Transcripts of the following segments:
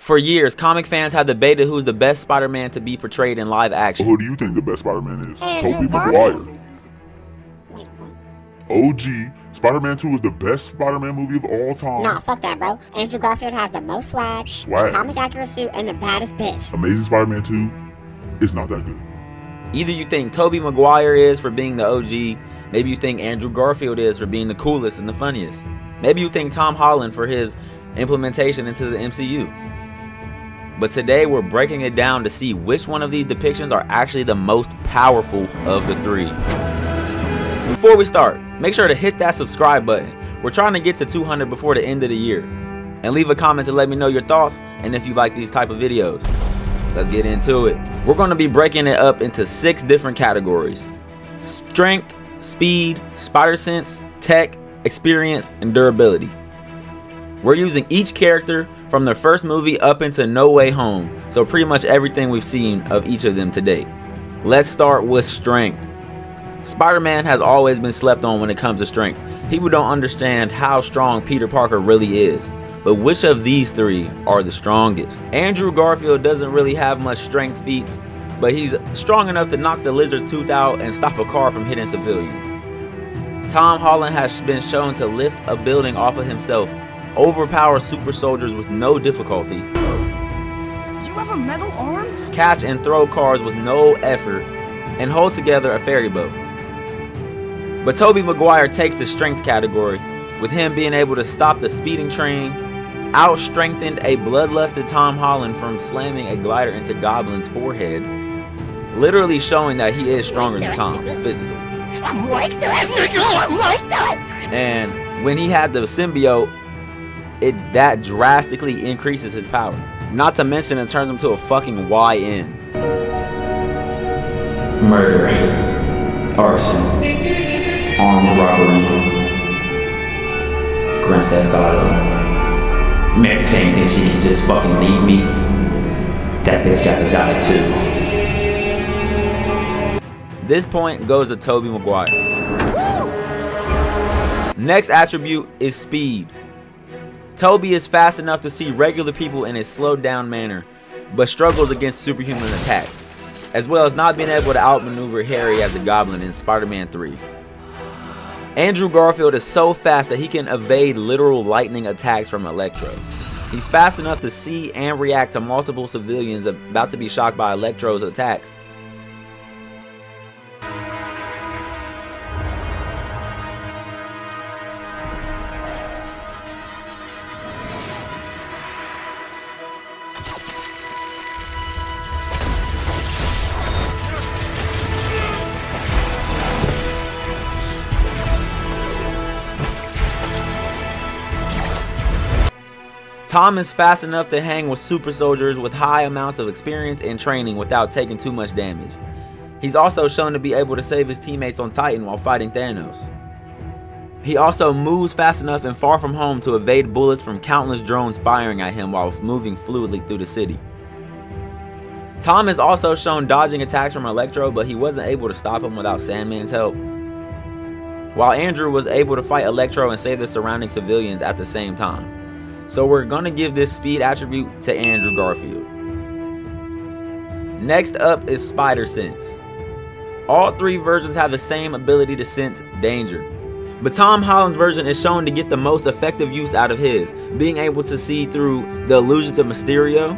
For years, comic fans have debated who's the best Spider-Man to be portrayed in live action. Who do you think the best Spider-Man is? Andrew Tobey Maguire. Garfield. Wait, what? OG. Spider-Man 2 is the best Spider-Man movie of all time. Nah, fuck that, bro. Andrew Garfield has the most swag, comic accurate suit, and the baddest bitch. Amazing Spider-Man 2 is not that good. Either you think Tobey Maguire is for being the OG, maybe you think Andrew Garfield is for being the coolest and the funniest. Maybe you think Tom Holland for his implementation into the MCU. But today we're breaking it down to see which one of these depictions are actually the most powerful of the three. Before we start, make sure to hit that subscribe button. We're trying to get to 200 before the end of the year. And leave a comment to let me know your thoughts and if you like these type of videos. Let's get into it. We're going to be breaking it up into 6 different categories: strength, speed, spider sense, tech, experience, and durability. We're using each character from the first movie up into No Way Home, so pretty much everything we've seen of each of them to date. Let's start with strength. Spider-Man has always been slept on when it comes to strength. People don't understand how strong Peter Parker really is, but which of these 3 are the strongest? Andrew Garfield doesn't really have much strength feats, but he's strong enough to knock the lizard's tooth out and stop a car from hitting civilians. Tom Holland has been shown to lift a building off of himself, overpower super soldiers with no difficulty, You have a metal arm? catch and throw cars with no effort, and hold together a ferry boat. But Tobey Maguire takes the strength category, with him being able to stop the speeding train, out-strengthened a bloodlusted Tom Holland from slamming a glider into Goblin's forehead, literally showing that he is stronger than Tom physically. I'm like that, nigga. I'm like that. And when he had the symbiote, that drastically increases his power. Not to mention it turns him to a fucking YN. Murder, arson, armed robbery, Grand Theft Auto. Mary Jane thinks she can just fucking leave me. That bitch gotta die too. This point goes to Tobey Maguire. Next attribute is speed. Tobey is fast enough to see regular people in a slowed down manner, but struggles against superhuman attacks, as well as not being able to outmaneuver Harry as the Goblin in Spider-Man 3. Andrew Garfield is so fast that he can evade literal lightning attacks from Electro. He's fast enough to see and react to multiple civilians about to be shocked by Electro's attacks. Tom is fast enough to hang with super soldiers with high amounts of experience and training without taking too much damage. He's also shown to be able to save his teammates on Titan while fighting Thanos. He also moves fast enough and far from home to evade bullets from countless drones firing at him while moving fluidly through the city. Tom is also shown dodging attacks from Electro, but he wasn't able to stop him without Sandman's help. While Andrew was able to fight Electro and save the surrounding civilians at the same time. So we're gonna give this speed attribute to Andrew Garfield. Next up is Spider Sense. All 3 versions have the same ability to sense danger, but Tom Holland's version is shown to get the most effective use out of his, being able to see through the illusions of Mysterio,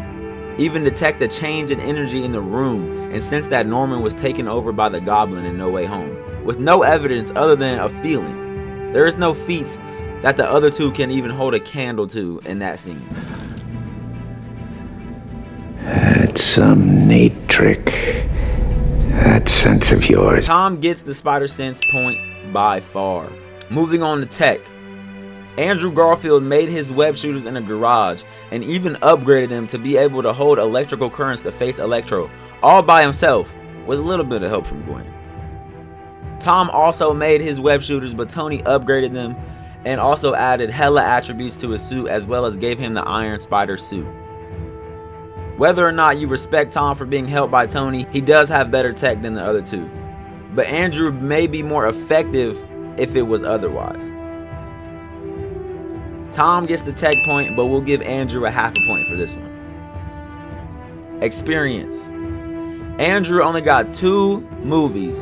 even detect the change in energy in the room, and sense that Norman was taken over by the Goblin in No Way Home, with no evidence other than a feeling. There is no feats that the other 2 can even hold a candle to in that scene. That's some neat trick. That sense of yours. Tom gets the spider sense point by far. Moving on to tech. Andrew Garfield made his web shooters in a garage and even upgraded them to be able to hold electrical currents to face Electro, all by himself, with a little bit of help from Gwen. Tom also made his web shooters, but Tony upgraded them and also added hella attributes to his suit, as well as gave him the Iron Spider suit. Whether or not you respect Tom for being helped by Tony, he does have better tech than the other 2. But Andrew may be more effective if it was otherwise. Tom gets the tech point, but we'll give Andrew a half a point for this one. experience. Andrew only got 2 movies,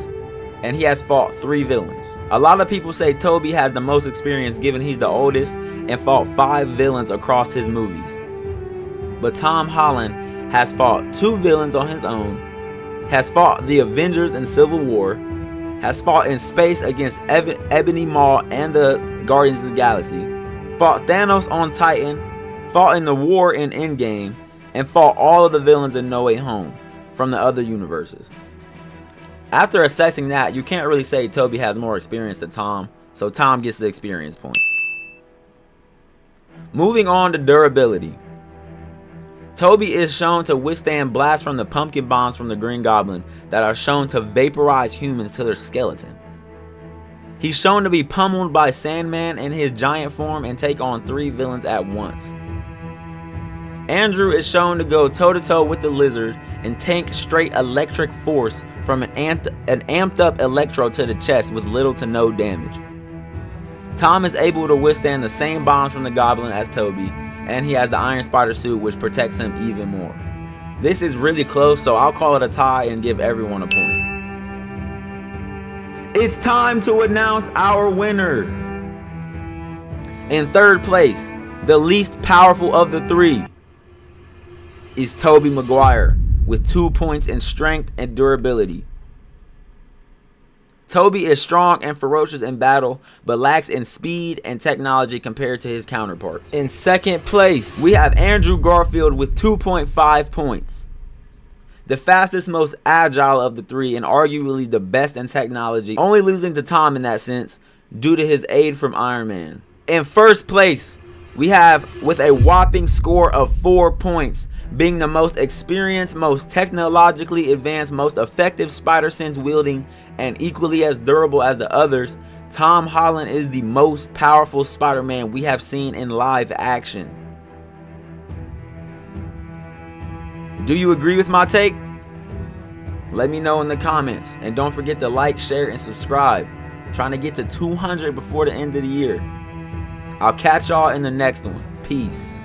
and he has fought 3 villains. A lot of people say Tobey has the most experience given he's the oldest and fought 5 villains across his movies. But Tom Holland has fought 2 villains on his own, has fought the Avengers in Civil War, has fought in space against Ebony Maw and the Guardians of the Galaxy, fought Thanos on Titan, fought in the war in Endgame, and fought all of the villains in No Way Home from the other universes. After assessing that, you can't really say Tobey has more experience than Tom, so Tom gets the experience point. Moving on to durability. Tobey is shown to withstand blasts from the pumpkin bombs from the Green Goblin that are shown to vaporize humans to their skeleton. He's shown to be pummeled by Sandman in his giant form and take on 3 villains at once. Andrew is shown to go toe-to-toe with the Lizard and tank straight electric force from an amped up Electro to the chest with little to no damage. Tom is able to withstand the same bombs from the Goblin as Tobey, and he has the Iron Spider suit which protects him even more. This is really close, so I'll call it a tie and give everyone a point. It's time to announce our winner. In 3rd place, the least powerful of the 3, is Tobey Maguire with 2 points in strength and durability. Tobey is strong and ferocious in battle, but lacks in speed and technology compared to his counterparts. In 2nd place, we have Andrew Garfield with 2.5 points. The fastest, most agile of the 3, and arguably the best in technology, only losing to Tom in that sense due to his aid from Iron Man. In 1st place, we have, with a whopping score of 4 points, being the most experienced, most technologically advanced, most effective spider sense wielding, and equally as durable as the others, Tom Holland is the most powerful Spider-Man we have seen in live action. Do you agree with my take? Let me know in the comments, and don't forget to like, share, and subscribe. I'm trying to get to 200 before the end of the year. I'll catch y'all in the next one. Peace.